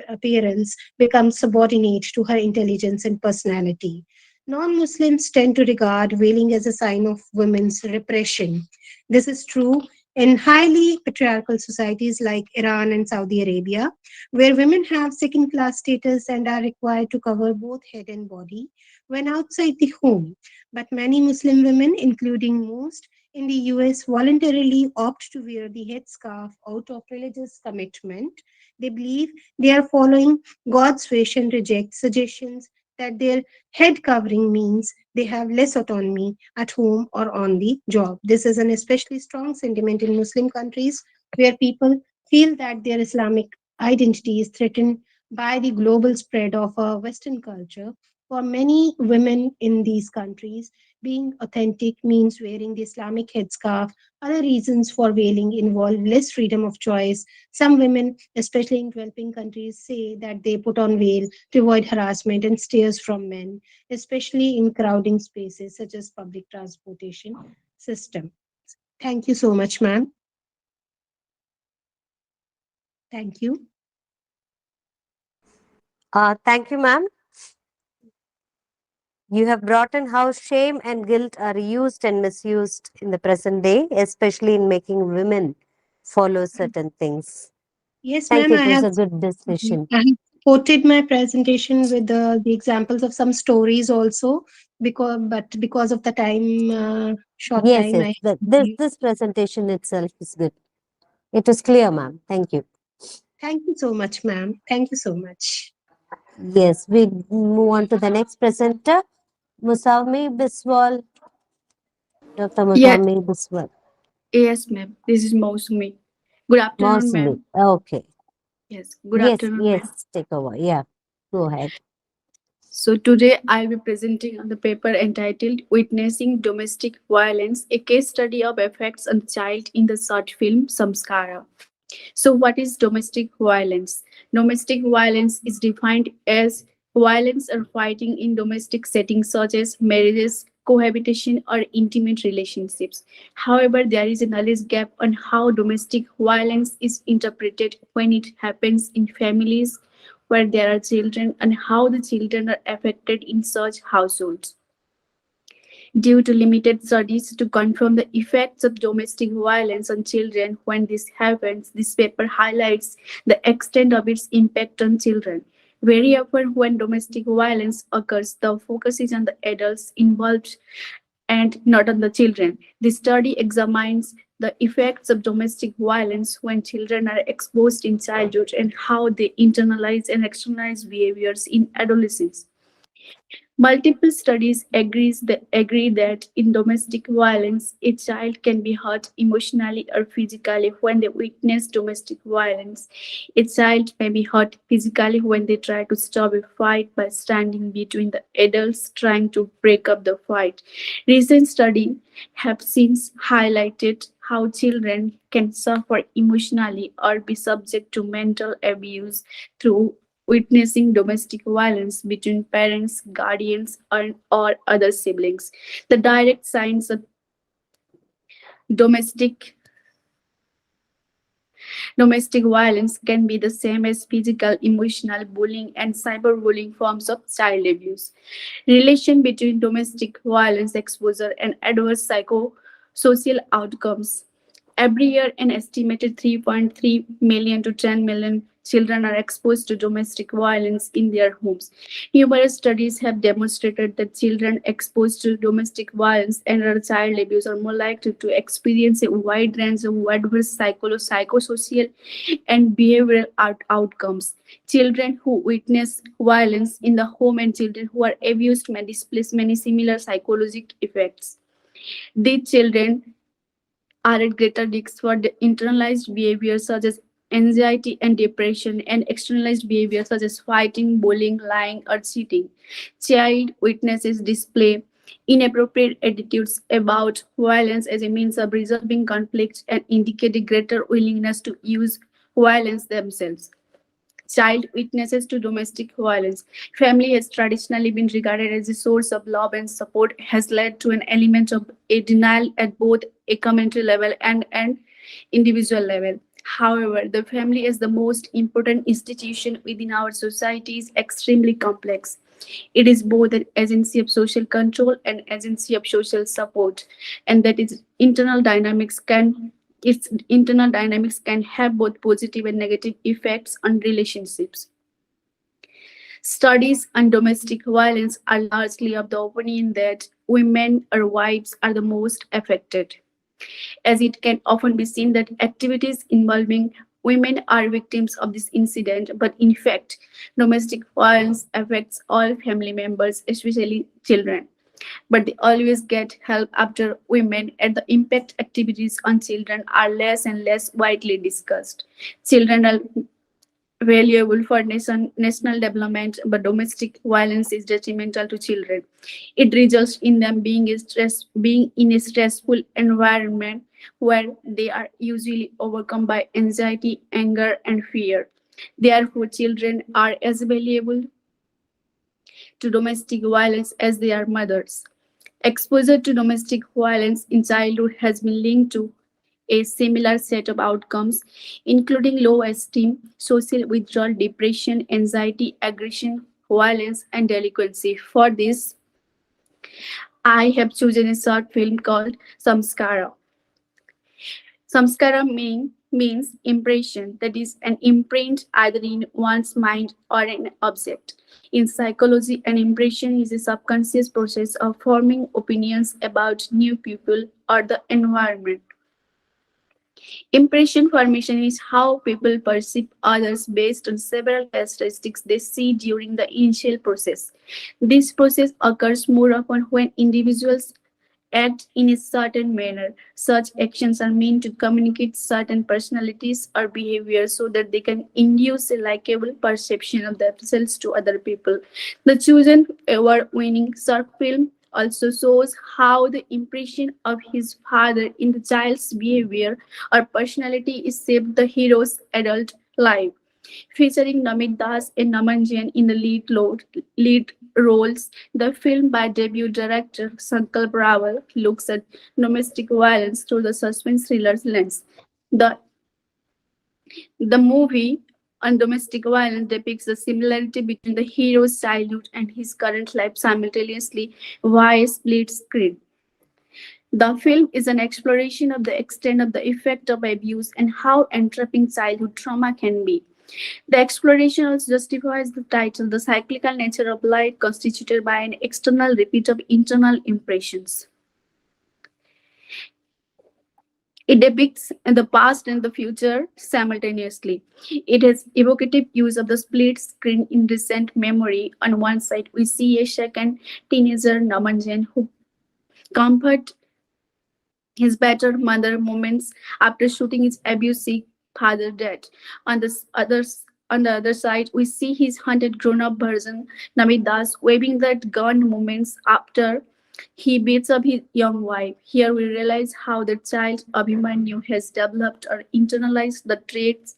appearance becomes subordinate to her intelligence and personality. Non Muslims tend to regard veiling as a sign of women's repression. This is true in highly patriarchal societies like Iran and Saudi Arabia, where women have second class status and are required to cover both head and body when outside the home. But many Muslim women, including most in the US, voluntarily opt to wear the headscarf out of religious commitment. They believe they are following God's wish and reject suggestions that their head covering means they have less autonomy at home or on the job. This is an especially strong sentiment in Muslim countries where people feel that their Islamic identity is threatened by the global spread of a Western culture. For many women in these countries, being authentic means wearing the Islamic headscarf. Other reasons for veiling involve less freedom of choice. Some women, especially in developing countries, say that they put on veil to avoid harassment and stares from men, especially in crowding spaces such as public transportation system. Thank you so much, ma'am. Thank you. Thank you, ma'am. You have brought in how shame and guilt are used and misused in the present day, especially in making women follow certain things. Yes, Thank ma'am. you. It was a good discussion. I have quoted my presentation with the examples of some stories also, because of the time, short Yes, time, yes. I This presentation itself is good. It was clear, ma'am. Thank you. thank you so much, ma'am. Thank you so much. Yes, we move on to the next presenter, Musawmi Biswal. Dr. Yeah, Musawmi Biswal. yes, ma'am. This is Mausumi. Good afternoon, Mostly. ma'am. Okay. Yes, good afternoon, ma'am. Yes, take over. Yeah, go ahead. So today I'll be presenting on the paper entitled Witnessing Domestic Violence, a case study of effects on the child in the short film Samskara. So, what is domestic violence? Domestic violence is defined as violence or fighting in domestic settings such as marriages, cohabitation, or intimate relationships. However, there is a knowledge gap on how domestic violence is interpreted when it happens in families where there are children and how the children are affected in such households. Due to limited studies to confirm the effects of domestic violence on children when this happens, this paper highlights the extent of its impact on children. Very often, when domestic violence occurs, the focus is on the adults involved and not on the children. The study examines the effects of domestic violence when children are exposed in childhood and how they internalize and externalize behaviors in adolescence. Multiple studies agree that in domestic violence, a child can be hurt emotionally or physically when they witness domestic violence. A child may be hurt physically when they try to stop a fight by standing between the adults trying to break up the fight. Recent studies have since highlighted how children can suffer emotionally or be subject to mental abuse through witnessing domestic violence between parents, guardians, or other siblings. The direct signs of domestic domestic violence can be the same as physical, emotional, bullying, and cyberbullying forms of child abuse. Relation between domestic violence exposure and adverse psychosocial outcomes. Every year, an estimated 3.3 million to 10 million children are exposed to domestic violence in their homes. Numerous studies have demonstrated that children exposed to domestic violence and other child abuse are more likely to experience a wide range of adverse psychosocial and behavioral outcomes. Children who witness violence in the home and children who are abused may display many similar psychological effects. These children are at greater risk for the internalized behaviors such as anxiety and depression and externalized behaviors such as fighting, bullying, lying, or cheating. Child witnesses display inappropriate attitudes about violence as a means of resolving conflicts and indicate a greater willingness to use violence themselves. Child witnesses to domestic violence. Family has traditionally been regarded as a source of love and support, has led to an element of a denial at both a community level and an individual level. However, the family as the most important institution within our society is extremely complex. It is both an agency of social control and agency of social support, and that its internal dynamics can have both positive and negative effects on relationships. Studies on domestic violence are largely of the opinion that women or wives are the most affected, as it can often be seen that activities involving women are victims of this incident, but in fact, domestic violence affects all family members, especially children. But they always get help after women, and the impact activities on children are less and less widely discussed. Children are valuable for national development, but domestic violence is detrimental to children. It results in them being in a stressful environment where they are usually overcome by anxiety, anger, and fear. Therefore, children are as valuable to domestic violence as their mothers. Exposure to domestic violence in childhood has been linked to a similar set of outcomes, including low esteem, social withdrawal, depression, anxiety, aggression, violence, and delinquency. For this, I have chosen a short film called Samskara. Means impression, that is, an imprint either in one's mind or an object. In psychology, an impression is a subconscious process of forming opinions about new people or the environment. Impression formation is how people perceive others based on several characteristics they see during the initial process. This process occurs more often when individuals act in a certain manner. Such actions are meant to communicate certain personalities or behaviors so that they can induce a likable perception of themselves to other people. The chosen award-winning short film also shows how the impression of his father in the child's behavior or personality is shaped the hero's adult life. Featuring Namit Das and Naman Jain in the lead roles, the film by debut director Sankalp Rawal looks at domestic violence through the suspense thriller's lens. The, the movie on domestic violence depicts the similarity between the hero's childhood and his current life simultaneously via split screen. The film is an exploration of the extent of the effect of abuse and how entrapping childhood trauma can be. The exploration also justifies the title, the cyclical nature of life constituted by an external repeat of internal impressions. It depicts the past and the future simultaneously. It has evocative use of the split screen in recent memory. On one side, we see a second teenager Namanjan who comfort his battered mother moments after shooting his abusive father dead. On on the other side, we see his hunted grown-up version, Namit Das, waving that gun moments after he beats up his young wife. Here we realize how the child Abhimanyu has developed or internalized the traits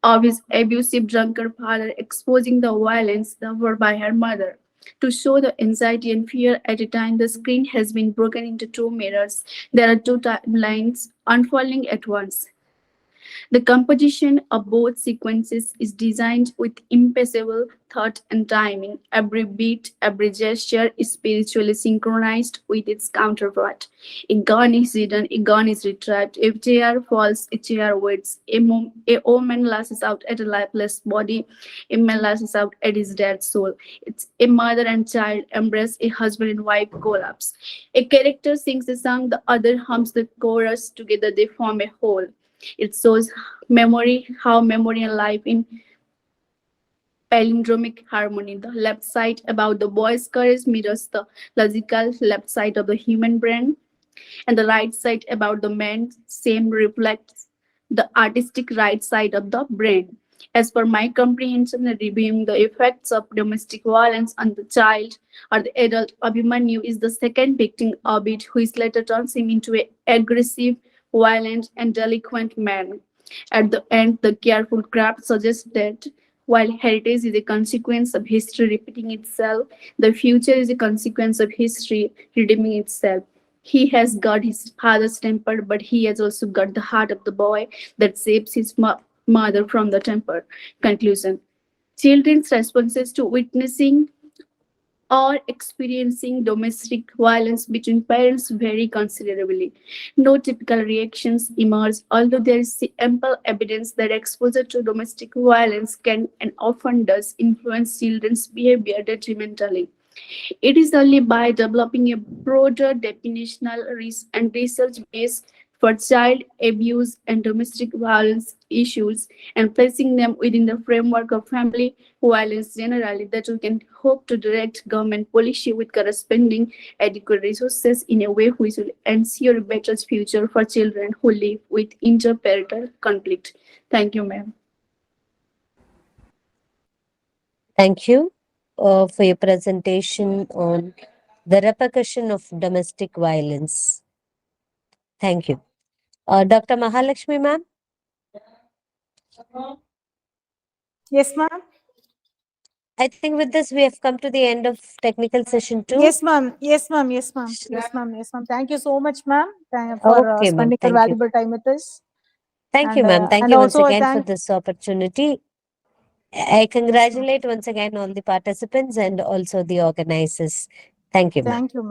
of his abusive drunkard father, exposing the violence suffered by her mother. To show the anxiety and fear at a time, the screen has been broken into two mirrors. There are two timelines unfolding at once. The composition of both sequences is designed with impeccable thought and timing. Every beat, every gesture is spiritually synchronized with its counterpart. A gun is hidden, a gun is retrieved. A chair falls, a chair waits. A woman lashes out at a lifeless body, a man lashes out at his dead soul. It's a mother and child embrace, a husband and wife collapse. A character sings a song, the other hums the chorus. Together they form a whole. It shows how memory and life in palindromic harmony. The left side about the boy's courage mirrors the logical left side of the human brain, and the right side about the man's same reflects the artistic right side of the brain. As per my comprehension, reviewing the effects of domestic violence on the child or the adult, Abhimanyu is the second victim of it, which later turns him into an aggressive, violent, and delinquent man. At the end, the careful craft suggests that while heritage is a consequence of history repeating itself, the future is a consequence of history redeeming itself. He has got his father's temper, but he has also got the heart of the boy that saves his mother from the temper. Conclusion. Children's responses to witnessing or experiencing domestic violence between parents vary considerably. No typical reactions emerge, although there is ample evidence that exposure to domestic violence can and often does influence children's behavior detrimentally. It is only by developing a broader definitional and research base for child abuse and domestic violence issues and placing them within the framework of family violence generally that we can hope to direct government policy with corresponding adequate resources in a way which will ensure a better future for children who live with interparental conflict. Thank you, ma'am. Thank you for your presentation on the repercussion of domestic violence. Thank you. Dr. Mahalakshmi, ma'am? Yes, ma'am. I think with this we have come to the end of technical session 2. Yes, ma'am. Yes, ma'am. Yes, ma'am. Yes, ma'am. Yes, ma'am. Thank you so much, ma'am, for Okay, ma'am. spending your Thank you. valuable time with us. Thank you, ma'am. Thank And you once also I again for thank this opportunity. I congratulate once again all the participants and also the organizers. Thank you, ma'am. thank you, ma'am.